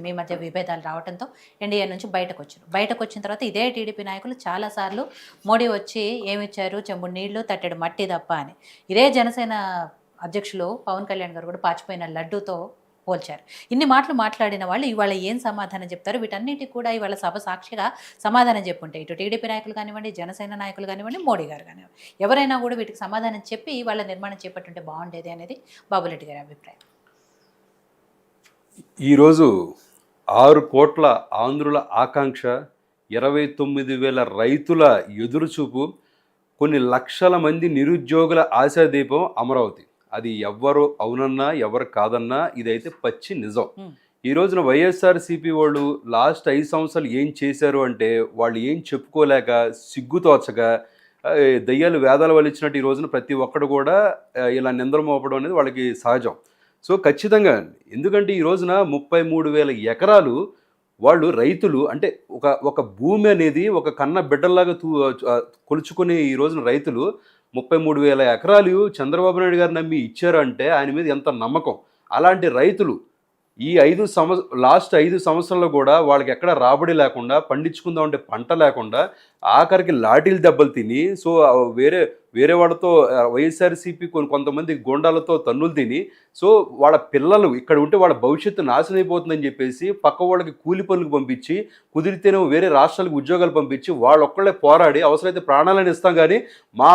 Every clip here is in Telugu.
మీ మధ్య విభేదాలు రావడంతో ఎన్డీఏ నుంచి బయటకు వచ్చిన తర్వాత ఇదే టీడీపీ నాయకులు చాలాసార్లు మోడీ వచ్చి ఏమిచ్చారు, చెంబుడు నీళ్లు తట్టెడు మట్టి తప్ప అని. ఇదే జనసేన అధ్యక్షులు పవన్ కళ్యాణ్ గారు కూడా పాచిపోయిన లడ్డూతో పోల్చారు. ఇన్ని మాటలు మాట్లాడిన వాళ్ళు ఇవాళ ఏం సమాధానం చెప్తారు? వీటన్నిటికి కూడా ఇవాళ సభ సాక్షిగా సమాధానం చెప్పుంటే ఇటు టీడీపీ నాయకులు కానివ్వండి, జనసేన నాయకులు కానివ్వండి, మోడీ గారు కానివ్వండి, ఎవరైనా కూడా వీటికి సమాధానం చెప్పి వాళ్ళ నిర్మాణం చేపట్టుంటే బాగుండేది అనేది బాబులెడ్డి గారి అభిప్రాయం. ఈరోజు 6 కోట్ల ఆంధ్రుల ఆకాంక్ష, 29,000 రైతుల ఎదురుచూపు, కొన్ని లక్షల మంది నిరుద్యోగుల ఆశాదీపం అమరావతి. అది ఎవరు అవునన్నా ఎవరు కాదన్నా ఇదైతే పచ్చి నిజం. ఈ రోజున వైఎస్ఆర్సీపీ వాళ్ళు లాస్ట్ 5 సంవత్సరాలు ఏం చేశారు అంటే వాళ్ళు ఏం చెప్పుకోలేక సిగ్గుతోచక దయ్యాలు వేదాలు వలిచ్చినట్టు ఈ రోజున ప్రతి ఒక్కడు కూడా ఇలా నిందలు మోపడం అనేది వాళ్ళకి సహజం. సో ఖచ్చితంగా, ఎందుకంటే ఈ రోజున 33,000 ఎకరాలు వాళ్ళు రైతులు అంటే ఒక భూమి అనేది ఒక కన్న బిడ్డల్లాగా కొలుచుకునే ఈ రోజున రైతులు 33,000 ఎకరాలు చంద్రబాబు నాయుడు గారు నమ్మి ఇచ్చారు అంటే ఆయన మీద ఎంత నమ్మకం. అలాంటి రైతులు ఈ లాస్ట్ 5 సంవత్సరాల్లో కూడా వాళ్ళకి ఎక్కడ రాబడి లేకుండా, పండించుకుందాం అంటే పంట లేకుండా, ఆఖరికి లాఠీలు దెబ్బలు తిని, సో వేరే వాళ్ళతో వైఎస్ఆర్సీపీ కొంతమంది గోండాలతో తన్నులు తిని, సో వాళ్ళ పిల్లలు ఇక్కడ ఉంటే వాళ్ళ భవిష్యత్తు నాశనం అయిపోతుందని చెప్పేసి పక్క వాళ్ళకి కూలి పనులకు పంపించి, కుదిరితేనే వేరే రాష్ట్రాలకు ఉద్యోగాలు పంపించి వాళ్ళొక్కళ్ళే పోరాడి అవసరమైతే ప్రాణాలను ఇస్తాం కానీ మా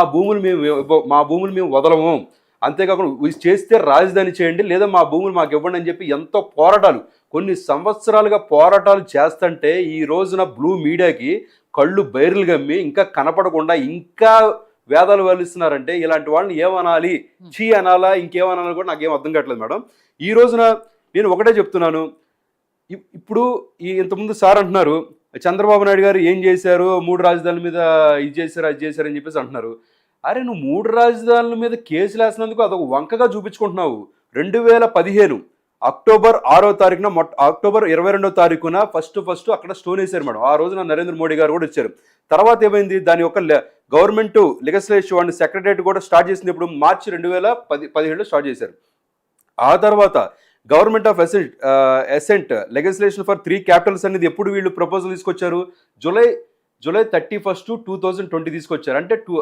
భూములు మేము వదలము, అంతేకాకుండా చేస్తే రాజధాని చేయండి లేదా మా భూములు మాకు ఇవ్వండి అని చెప్పి ఎంతో పోరాటాలు, కొన్ని సంవత్సరాలుగా పోరాటాలు చేస్తుంటే ఈ రోజున బ్లూ మీడియాకి కళ్ళు బైర్లు గమ్మి ఇంకా కనపడకుండా ఇంకా వేదాలు వల్లిస్తున్నారంటే ఇలాంటి వాళ్ళని ఏమనాలి, చీ అనాలా ఇంకేమనాలి కూడా నాకేం అర్థం కావట్లేదు మేడం. ఈ రోజున నేను ఒకటే చెప్తున్నాను, ఇప్పుడు ఇంతకుముందు సార్ అంటున్నారు చంద్రబాబు నాయుడు గారు ఏం చేశారు, 3 రాజధానుల మీద ఇది చేశారు అది చేశారని చెప్పేసి అంటున్నారు. అరే నువ్వు 3 రాజధానుల మీద కేసులు వేసినందుకు అదొక వంకగా చూపించుకుంటున్నావు. 2015 అక్టోబర్ 6వ తారీఖున అక్టోబర్ 22వ తారీఖున ఫస్ట్ అక్కడ స్టోన్ వేశారు మేడం. ఆ రోజున నరేంద్ర మోడీ గారు కూడా వచ్చారు. తర్వాత ఏమైంది, దాని యొక్క గవర్నమెంట్ లెజిస్లేటివ్ అండ్ సెక్రటరియట్ కూడా స్టార్ట్ చేసింది ఇప్పుడు మార్చి 2017లో స్టార్ట్ చేశారు. ఆ తర్వాత government of assent legislation for 3 capitals అనేది ఎప్పుడు వీళ్ళు ప్రపోజల్ తీసుకొచ్చారు, జూలై 31, 2020 తీసుకొచ్చారు.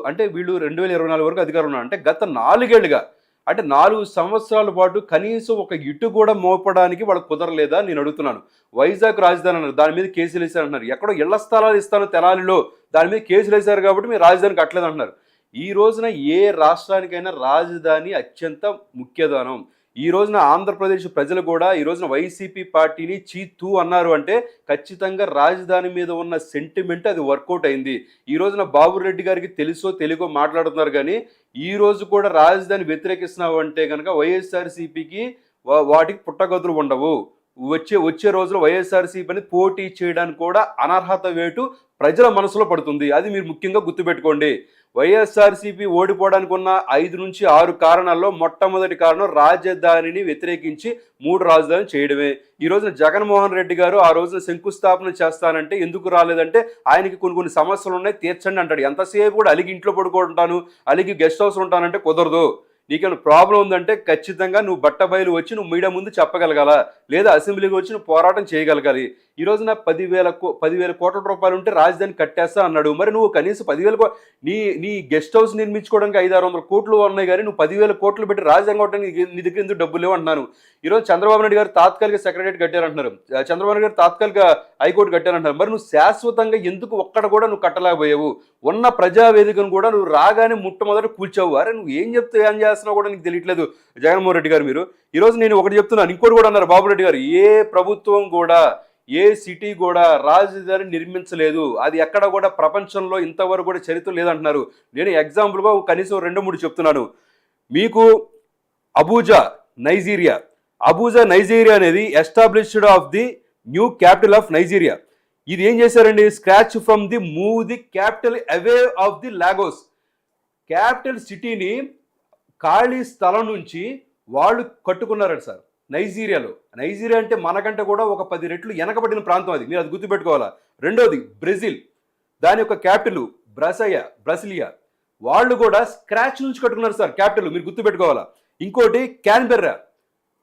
అంటే వీళ్ళు 2024 వరకు అధికారం ఉన్నారు. అంటే గత 4 ఏళ్లుగా, అంటే 4 సంవత్సరాల పాటు కనీసం ఒక ఇటు కూడా మోపడానికి వాళ్ళకి కుదరలేదా నేను అడుగుతున్నాను. వైజాగ్ రాజధాని అన్నారు, దాని మీద కేసులు వేశారంటున్నారు. ఎక్కడో ఇళ్ల స్థలాలు ఇస్తాను తెనాలిలో, దాని మీద కేసులు వేశారు కాబట్టి మీరు రాజధాని కట్టలేదు అంటున్నారు. ఈ రోజున ఏ రాష్ట్రానికైనా రాజధాని అత్యంత ముఖ్యదానం. ఈ రోజున ఆంధ్రప్రదేశ్ ప్రజలు కూడా ఈ రోజున వైసీపీ పార్టీని చీతూ అన్నారు అంటే ఖచ్చితంగా రాజధాని మీద ఉన్న సెంటిమెంట్ అది వర్కౌట్ అయింది. ఈ రోజున బాబురెడ్డి గారికి తెలుసో తెలియకో మాట్లాడుతున్నారు కానీ ఈ రోజు కూడా రాజధాని వ్యతిరేకిస్తున్నావు అంటే కనుక వైఎస్ఆర్సీపీకి వాటికి పుట్టగతులు ఉండవు. వచ్చే రోజులో వైఎస్ఆర్సీపీని పోటీ చేయడానికి కూడా అనర్హత వేటు ప్రజల మనసులో పడుతుంది. అది మీరు ముఖ్యంగా గుర్తుపెట్టుకోండి. వైఎస్ఆర్సీపీ ఓడిపోవడానికి ఉన్న 5 నుంచి 6 కారణాల్లో మొట్టమొదటి కారణం రాజధానిని వ్యతిరేకించి 3 రాజధానులు చేయడమే. ఈ రోజున జగన్మోహన్ రెడ్డి గారు ఆ రోజున శంకుస్థాపన చేస్తానంటే ఎందుకు రాలేదంటే ఆయనకి కొన్ని సమస్యలు ఉన్నాయి తీర్చండి అంటాడు. ఎంతసేపు కూడా అలిగి ఇంట్లో పడుకుంటాను, అలిగి గెస్ట్ హౌస్ ఉంటానంటే కుదరదు. నీకేమైనా ప్రాబ్లం ఉందంటే ఖచ్చితంగా నువ్వు బట్టబయలు వచ్చి నువ్వు మీడియా ముందు చెప్పగలగాల, లేదా అసెంబ్లీకి వచ్చి నువ్వు పోరాటం చేయగలగాలి. ఈ రోజున 10,000 కోట్ల రూపాయలు ఉంటే రాజధాని కట్టేస్తా అన్నాడు. మరి నువ్వు కనీసం 10,000 నీ గెస్ట్ హౌస్ నిర్మించుకోవడానికి 500-600 కోట్లు ఉన్నాయి కానీ నువ్వు 10,000 కోట్లు పెట్టి రాజధాని కొట్టడానికి నీ దగ్గర ఎందుకు డబ్బులు లేవు అంటున్నాను. ఈరోజు చంద్రబాబు నాయుడు గారు తాత్కాలిక సెక్రటరియట్ కట్టారంటున్నారు, చంద్రబాబు నాయుడు గారు తాత్కాలిక హైకోర్టు కట్టారంటున్నారు. మరి నువ్వు శాశ్వతంగా ఎందుకు ఒక్కడ కూడా నువ్వు కట్టలేకపోయావు? ఉన్న ప్రజావేదికను కూడా నువ్వు రాగానే మొట్టమొదటి కూల్చావు. అరే నువ్వు ఏం చేస్తున్నావు కూడా నీకు తెలియట్లేదు జగన్మోహన్ రెడ్డి గారు. మీరు ఈరోజు నేను ఒకటి చెప్తున్నాను, ఇంకోటి కూడా అన్నారు బాబురెడ్డి గారు, ఏ ప్రభుత్వం కూడా ఏ సిటీ కూడా రాజధాని నిర్మించలేదు, అది ఎక్కడ కూడా ప్రపంచంలో ఇంతవరకు కూడా చరిత్ర లేదంటున్నారు. నేను ఎగ్జాంపుల్గా కనీసం 2-3 చెప్తున్నాను మీకు. అబూజా నైజీరియా అనేది established of the new capital of Nigeria. ఇది ఏం చేశారండి, scratch from the move the capital away of the Lagos. Capital సిటీని ఖాళీ స్థలం నుంచి వాళ్ళు కట్టుకున్నారండి సార్ నైజీరియాలో. నైజీరియా అంటే మనకంటే కూడా ఒక 10 రెట్లు వెనకబడిన ప్రాంతం, అది మీరు అది గుర్తుపెట్టుకోవాలా. రెండోది బ్రెజిల్, దాని యొక్క క్యాపిటల్ బ్రసిలియా, వాళ్ళు కూడా స్క్రాచ్ నుంచి కట్టుకున్నారు సార్ క్యాపిటల్, మీరు గుర్తుపెట్టుకోవాలా. ఇంకోటి క్యాన్బెర్రా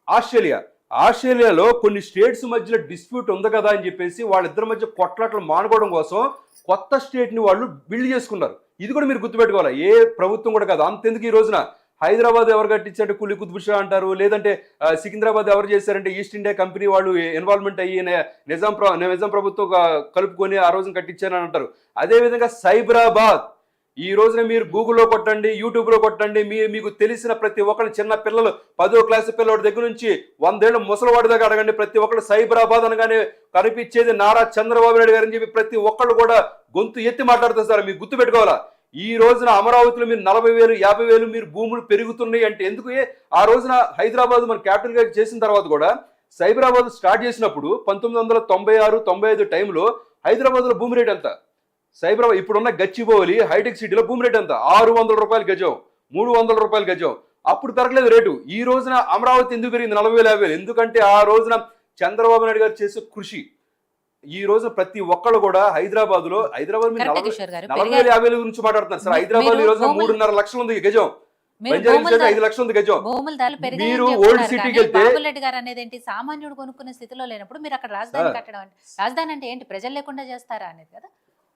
ఆస్ట్రేలియా, ఆస్ట్రేలియాలో కొన్ని స్టేట్స్ మధ్యలో డిస్ప్యూట్ ఉంది కదా అని చెప్పేసి వాళ్ళిద్దరి మధ్య కొట్లాటలు మానుకోవడం కోసం కొత్త స్టేట్ని వాళ్ళు బిల్డ్ చేసుకున్నారు. ఇది కూడా మీరు గుర్తుపెట్టుకోవాలి. ఏ ప్రభుత్వం కూడా కాదు. అంతెందుకు ఈ రోజున హైదరాబాద్ ఎవరు కట్టించారంటే కులి కుతుబ్ షా అంటారు, లేదంటే సికింద్రాబాద్ ఎవరు చేశారంటే ఈస్ట్ ఇండియా కంపెనీ వాళ్ళు ఇన్వాల్వ్మెంట్ అయ్యి నిజాం ప్రభుత్వం కలుపుకొని ఆ రోజున కట్టించారని అంటారు. అదేవిధంగా సైబరాబాద్ ఈ రోజున మీరు గూగుల్లో కొట్టండి, యూట్యూబ్లో కొట్టండి, మీకు తెలిసిన ప్రతి ఒక్కరు చిన్న పిల్లలు 10వ క్లాసు పిల్లవాడి దగ్గర నుంచి 100 ఏళ్ళ ముసలివాడి దగ్గర అడగండి, ప్రతి ఒక్కరు సైబరాబాద్ అనగానే కనిపించేది నారా చంద్రబాబు నాయుడు గారు అని చెప్పి ప్రతి ఒక్కళ్ళు కూడా గొంతు ఎత్తి మాట్లాడుతారు. సార్ మీకు గుర్తు పెట్టుకోవాలా, ఈ రోజున అమరావతిలో మీరు 40,000 50,000 మీరు భూములు పెరుగుతున్నాయి అంటే ఎందుకు? ఆ రోజున హైదరాబాద్ మన క్యాపిటల్ గా చేసిన తర్వాత కూడా సైబరాబాద్ స్టార్ట్ చేసినప్పుడు 1996 95 టైంలో హైదరాబాద్లో భూమి రేట్ ఎంత? సైబరాబాద్ ఇప్పుడున్న గచ్చిబౌలి హైటెక్ సిటీలో భూమి రేట్ ఎంత? 600 రూపాయలు గజం, 300 రూపాయలు గజం. అప్పుడు పెరగలేదు రేటు. ఈ రోజున అమరావతి ఎందుకు పెరిగింది 40,000 50,000? ఎందుకంటే ఆ రోజున చంద్రబాబు నాయుడు గారు చేసే కృషి. ఈ రోజు ప్రతి ఒక్కళ్ళు కూడా హైదరాబాద్ 40,000 50,000 గురించి మాట్లాడుతున్నారు సార్. హైదరాబాద్ ఈ రోజున 3.5 లక్షలు ఉంది గజం, 5 లక్షలు ఉంది గజం. మీరు ఓల్డ్ సిటీకి వెళ్తే బాబులెడ్డి గారు అనేది ఏంటి, సామాన్యుడు కొనుక్కునే స్థితిలో లేనప్పుడు మీరు అక్కడ రాజధాని కట్టడం అంటే, రాజధాని అంటే ఏంటి, ప్రజలు లేకుండా చేస్తారా అనేది కదా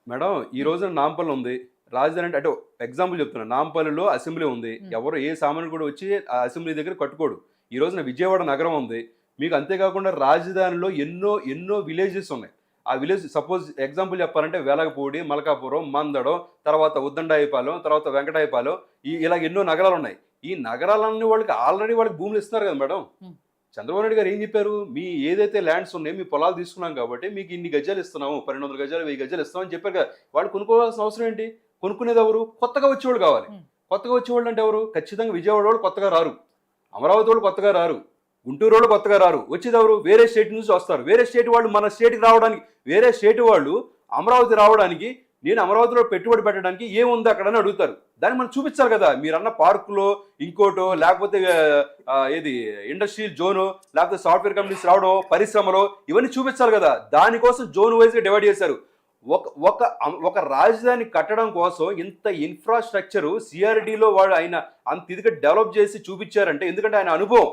మేడం. ఈ రోజున నాంపల్లి ఉంది రాజధాని అంటే ఎగ్జాంపుల్ చెప్తున్నా, నాంపల్లిలో అసెంబ్లీ ఉంది, ఎవరు ఏ సామాన్యుడు కూడా వచ్చి ఆ అసెంబ్లీ దగ్గర కట్టుకోడు. ఈ రోజున విజయవాడ నగరం ఉంది మీకు. అంతేకాకుండా రాజధానిలో ఎన్నో విలేజెస్ ఉన్నాయి. ఆ విలేజ్ సపోజ్ ఎగ్జాంపుల్ చెప్పాలంటే వెలగపూడి, మలకాపురం, మందడం, తర్వాత ఉద్దండాయిపాలెం, తర్వాత వెంకటాయపాలెం, ఇలా ఎన్నో నగరాలు ఉన్నాయి. ఈ నగరాలన్నీ వాళ్ళకి ఆల్రెడీ వాళ్ళకి భూములు ఇస్తున్నారు కదా మేడం. చంద్రబాబు నాయుడు గారు ఏం చెప్పారు, మీ ఏదైతే ల్యాండ్స్ ఉన్నాయో మీ పొలాలు తీసుకున్నాం కాబట్టి మీకు ఇన్ని గజాలు ఇస్తున్నాము, 1200 గజాలు 1000 గజాలు ఇస్తామని చెప్పారు కదా. వాళ్ళు కొనుక్కోవాల్సిన అవసరం ఏంటి? కొనుక్కునేది ఎవరు? కొత్తగా వచ్చేవాళ్ళు కావాలి. కొత్తగా వచ్చేవాళ్ళు అంటే ఎవరు? ఖచ్చితంగా విజయవాడ వాళ్ళు కొత్తగా రారు, అమరావతి వాళ్ళు కొత్తగా రారు, గుంటూరు వాళ్ళు కొత్తగా రారు. వచ్చేది ఎవరు? వేరే స్టేట్ నుంచి వస్తారు. వేరే స్టేట్ వాళ్ళు మన స్టేట్కి రావడానికి, వేరే స్టేట్ వాళ్ళు అమరావతి రావడానికి, నేను అమరావతిలో పెట్టుబడి పెట్టడానికి ఏముంది అక్కడ అని అడుగుతారు. దాన్ని మనం చూపించాలి కదా. మీరన్న పార్కులో ఇంకోటో, లేకపోతే ఏది ఇండస్ట్రియల్ జోను, లేకపోతే సాఫ్ట్వేర్ కంపెనీస్ రావడం, పరిశ్రమలో, ఇవన్నీ చూపించాలి కదా. దానికోసం జోన్ వైజ్గా డివైడ్ చేశారు. ఒక రాజధాని కట్టడం కోసం ఇంత ఇన్ఫ్రాస్ట్రక్చరు సిఆర్డీలో వాళ్ళు ఆయన అంత ఇదిగా డెవలప్ చేసి చూపించారంటే ఎందుకంటే ఆయన అనుభవం,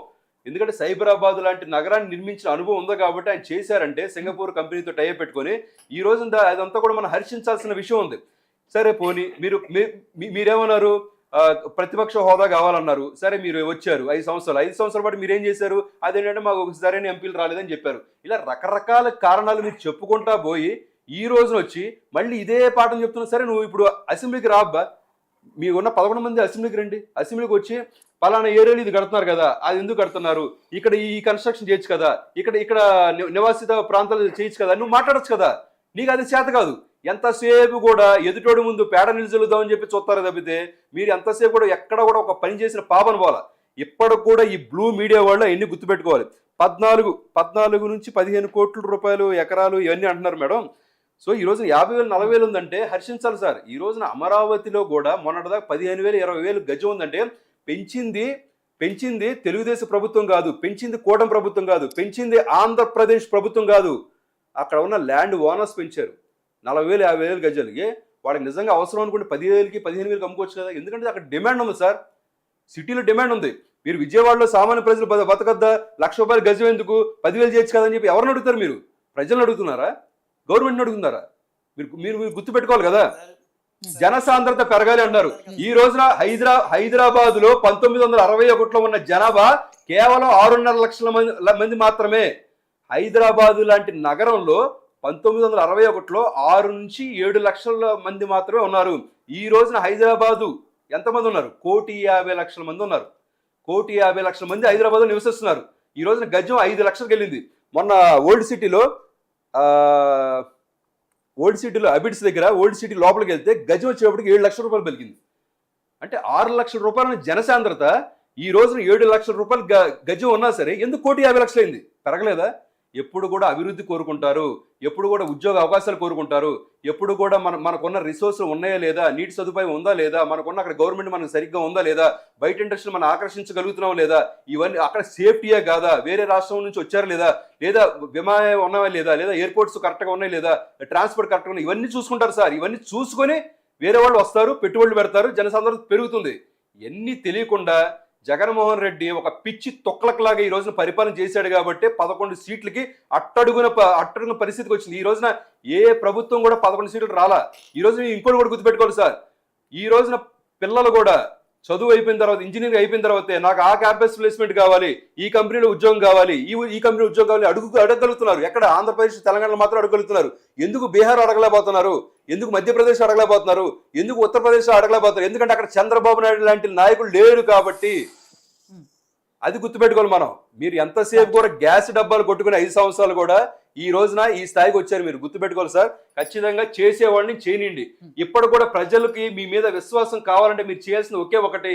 ఎందుకంటే సైబరాబాద్ లాంటి నగరాన్ని నిర్మించిన అనుభవం ఉందో కాబట్టి ఆయన చేశారంటే సింగపూర్ కంపెనీతో టైప్ పెట్టుకొని ఈ రోజు అదంతా కూడా మనం హర్షించాల్సిన విషయం ఉంది. సరే పోనీ మీరేమన్నారు, ప్రతిపక్ష హోదా కావాలన్నారు. సరే మీరు వచ్చారు 5 సంవత్సరాల పాటు మీరేం చేశారు? అదేంటంటే మాకు సరైన ఎంపీలు రాలేదని చెప్పారు. ఇలా రకరకాల కారణాలు మీరు చెప్పుకుంటా పోయి ఈ రోజున వచ్చి మళ్ళీ ఇదే పాఠం చెప్తున్నా. సరే నువ్వు ఇప్పుడు అసెంబ్లీకి రాబ్బా, మీకున్న 11 మంది అసెంబ్లీకి రండి. అసెంబ్లీకి వచ్చి పలానా ఏరియాలు ఇది కడుతున్నారు కదా, అది ఎందుకు కడుతున్నారు, ఇక్కడ ఈ కన్స్ట్రక్షన్ చేయొచ్చు కదా, ఇక్కడ నివాసిత ప్రాంతాలు చేయొచ్చు కదా, నువ్వు మాట్లాడచ్చు కదా. నీకు అది చేత కాదు. ఎంతసేపు కూడా ఎదుటోడి ముందు పేడ నిలుచులుదామని చెప్పి చూస్తారు తప్పితే మీరు ఎంతసేపు కూడా ఎక్కడ కూడా ఒక పని చేసిన పాపను పోలా. ఇప్పటికి కూడా ఈ బ్లూ మీడియా వాళ్ళు ఎన్ని గుర్తుపెట్టుకోవాలి. 14 నుంచి 15 కోట్ల రూపాయలు ఎకరాలు ఇవన్నీ అంటున్నారు మేడం. సో ఈ రోజున 50,000 40,000 ఉందంటే హర్షించాలి సార్. ఈ రోజున అమరావతిలో కూడా మొన్నటిదాకా 15,000 20,000 గజం ఉందంటే పెంచింది తెలుగుదేశం ప్రభుత్వం కాదు, పెంచింది కూటమి ప్రభుత్వం కాదు, పెంచింది ఆంధ్రప్రదేశ్ ప్రభుత్వం కాదు. అక్కడ ఉన్న ల్యాండ్ ఓనర్స్ పెంచారు. 40,000 50,000 గజాలకి వాళ్ళకి నిజంగా అవసరం అనుకుంటే 10,000కి 15,000కి అమ్ముకోవచ్చు కదా. ఎందుకంటే అక్కడ డిమాండ్ ఉంది సార్, సిటీలో డిమాండ్ ఉంది. మీరు విజయవాడలో సామాన్య ప్రజలు బతకద్దా, ₹1,00,000 గజం ఎందుకు 10,000 చేయొచ్చు కదా అని చెప్పి ఎవరిని అడుగుతారు? మీరు ప్రజలను అడుగుతున్నారా, గవర్నమెంట్ని అడుగుతున్నారా? మీరు గుర్తుపెట్టుకోవాలి కదా. జనసాంద్రత పెరగాలి అన్నారు. ఈ రోజున హైదరాబాద్ లో 1961లో ఉన్న జనాభా కేవలం 6.5 లక్షల మంది మాత్రమే. హైదరాబాద్ లాంటి నగరంలో 1961లో 6 నుంచి 7 లక్షల మంది మాత్రమే ఉన్నారు. ఈ రోజున హైదరాబాదు ఎంతమంది ఉన్నారు? 1,50,00,000 మంది ఉన్నారు. 1,50,00,000 మంది హైదరాబాద్ లో నివసిస్తున్నారు. ఈ రోజున గజం 5 లక్షలకు వెళ్ళింది. మొన్న ఓల్డ్ సిటీలో అబిడ్స్ దగ్గర ఓల్డ్ సిటీ లోపలికి వెళ్తే గజం వచ్చేటప్పటికి 7 లక్షల రూపాయలు పెరిగింది. అంటే 6 లక్షల రూపాయల జనసాంద్రత ఈ రోజున 7 లక్షల రూపాయలు గజం ఉన్నా సరే ఎందుకు 1,50,00,000 అయింది? పెరగలేదా? ఎప్పుడు కూడా అభివృద్ధి కోరుకుంటారు, ఎప్పుడు కూడా ఉద్యోగ అవకాశాలు కోరుకుంటారు, ఎప్పుడు కూడా మనకున్న రిసోర్సులు ఉన్నాయా లేదా, నీటి సదుపాయం ఉందా లేదా, మనకున్న అక్కడ గవర్నమెంట్ మనకు సరిగ్గా ఉందా లేదా, బయట ఇండస్ట్రీ మనం ఆకర్షించగలుగుతున్నాం లేదా, ఇవన్నీ అక్కడ సేఫ్టీయే కాదా, వేరే రాష్ట్రం నుంచి వచ్చారా లేదా విమానం ఉన్నాయా లేదా ఎయిర్పోర్ట్స్ కరెక్ట్గా ఉన్నాయి లేదా, ట్రాన్స్పోర్ట్ కరెక్ట్గా ఉన్నాయి, ఇవన్నీ చూసుకుంటారు సార్. ఇవన్నీ చూసుకొని వేరే వాళ్ళు వస్తారు, పెట్టుబడులు పెడతారు, జనసాంద్రత పెరుగుతుంది. ఎన్ని తెలియకుండా జగన్మోహన్ రెడ్డి ఒక పిచ్చి తొక్కలకులాగా ఈ రోజున పరిపాలన చేశాడు కాబట్టి 11 సీట్లకి అట్టడుగున పరిస్థితికి వచ్చింది. ఈ రోజున ఏ ప్రభుత్వం కూడా 11 సీట్లు రాలా. ఈ రోజు ఇంకోటి కూడా గుర్తుపెట్టుకోవాలి సార్, ఈ రోజున పిల్లలు కూడా చదువు అయిపోయిన తర్వాత, ఇంజనీరింగ్ అయిపోయిన తర్వాతే నాకు ఆ క్యాంపస్ ప్లేస్మెంట్ కావాలి, ఈ కంపెనీలో ఉద్యోగం కావాలి, ఈ కంపెనీలో ఉద్యోగం కావాలి అడగగలుగుతున్నారు. ఎక్కడ? ఆంధ్రప్రదేశ్, తెలంగాణలో మాత్రం అడగలుగుతున్నారు. ఎందుకు బీహార్ అడగలేకపోతున్నారు? ఎందుకు మధ్యప్రదేశ్ అడగలేకపోతున్నారు? ఎందుకు ఉత్తరప్రదేశ్ అడగలేకపోతున్నారు? ఎందుకంటే అక్కడ చంద్రబాబు నాయుడు లాంటి నాయకులు లేరు కాబట్టి. అది గుర్తుపెట్టుకోవాలి మనం. మీరు ఎంతసేపు కూడా గ్యాస్ డబ్బాలు కొట్టుకుని 5 సంవత్సరాలు కూడా ఈ రోజున ఈ స్థాయికి వచ్చారు. మీరు గుర్తుపెట్టుకోవాలి సార్. ఖచ్చితంగా చేసేవాడిని చేయనిండి. ఇప్పుడు కూడా ప్రజలకి మీ మీద విశ్వాసం కావాలంటే మీరు చేయాల్సింది ఒకే ఒకటి,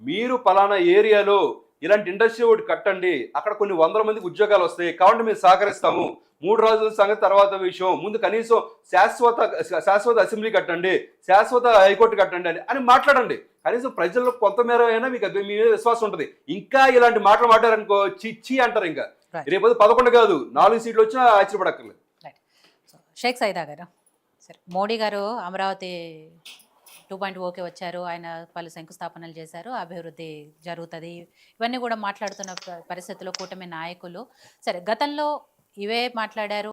మీరు పలానా ఏరియాలో ఇలాంటి ఇండస్ట్రీ ఒకటి కట్టండి, అక్కడ కొన్ని 100 మందికి ఉద్యోగాలు వస్తాయి కాబట్టి మేము సహకరిస్తాము. 3 రోజుల సంగతి తర్వాత విషయం, ముందు కనీసం శాశ్వత అసెంబ్లీ కట్టండి, శాశ్వత హైకోర్టు కట్టండి అని మాట్లాడండి. కనీసం ప్రజల్లో కొంతమేర అయినా మీకు మీ మీద విశ్వాసం ఉంటుంది. ఇంకా ఇలాంటి మాటలు మాట్లాడారనుకో చిచ్చి అంటారు. ఇంకా రేపు 11 కాదు 4 సీట్లు వచ్చినా ఆశ్చర్యపడక్కర్లేదు. షేక్ సైదా గారు, సరే మోడీ గారు అమరావతి 2.0కి వచ్చారు, ఆయన పలు శంకుస్థాపనలు చేశారు, అభివృద్ధి జరుగుతుంది, ఇవన్నీ కూడా మాట్లాడుతున్న పరిస్థితుల్లో కూటమి నాయకులు సరే గతంలో ఇవే మాట్లాడారు.